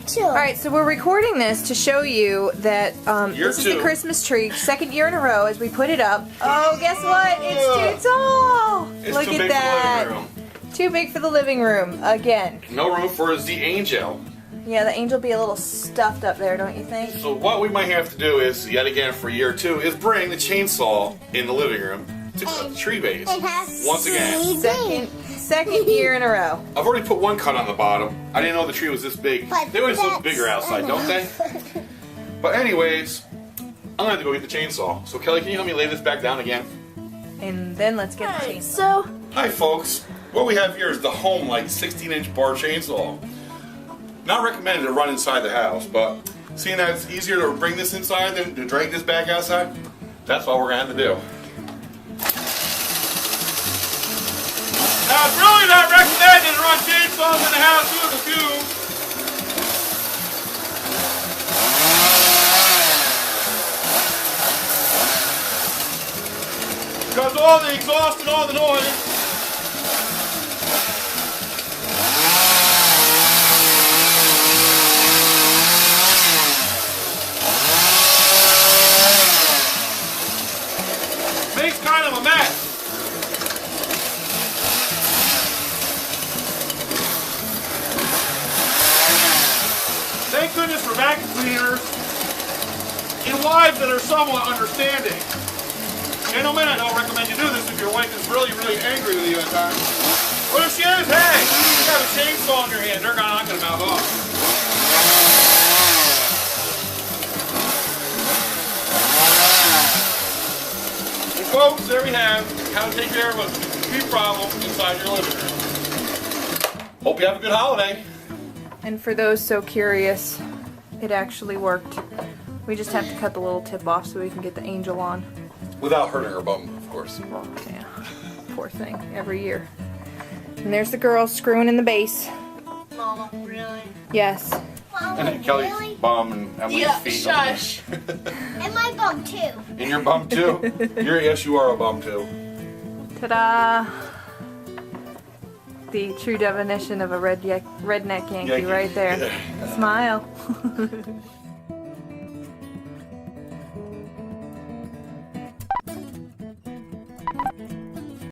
too. Alright, so we're recording this to show you that this is the Christmas tree, second year in a row as we put it up. Oh, guess what? It's too tall! It's Look too at big that. for the living room. Too big for the living room, again. No room for the angel. Yeah, the angel be a little stuffed up there, don't you think? So what we might have to do is, yet again for year 2, is bring the chainsaw in the living room to cut the tree base. Once again. Second year in a row. I've already put one cut on the bottom. I didn't know the tree was this big. They always look bigger outside, don't they? But anyways, I'm gonna have to go get the chainsaw. So Kelly, can you help me lay this back down again? And then let's get the chainsaw. So, Hi folks. What we have here is the Home-Like 16-inch bar chainsaw. Not recommended to run inside the house, but seeing that it's easier to bring this inside than to drag this back outside, that's what we're gonna have to do. Now, it's really not recommended to run chainsaws in the house due to the fumes. Because all the exhaust and all the noise. Makes kind of a mess. Thank goodness for vacuum cleaners and wives that are somewhat understanding. Gentlemen, I don't recommend you do this if your wife is really, really angry with you at times. But if she is, hey, you got a chainsaw in your hand, they're not going to mouth off. And folks, there we have how to take care of a tree problem inside your living room. Hope you have a good holiday. And for those so curious, it actually worked. We just have to cut the little tip off so we can get the angel on. Without hurting her bum, of course. Yeah, poor thing, every year. And there's the girl screwing in the base. Mama, really? Yes. Mama, And then Kelly's really? bum and Emily's feet. Shush. And my bum too. And your bum too? Yes, you are a bum too. Ta-da! The true definition of a redneck Yankee right there. Yeah. Smile.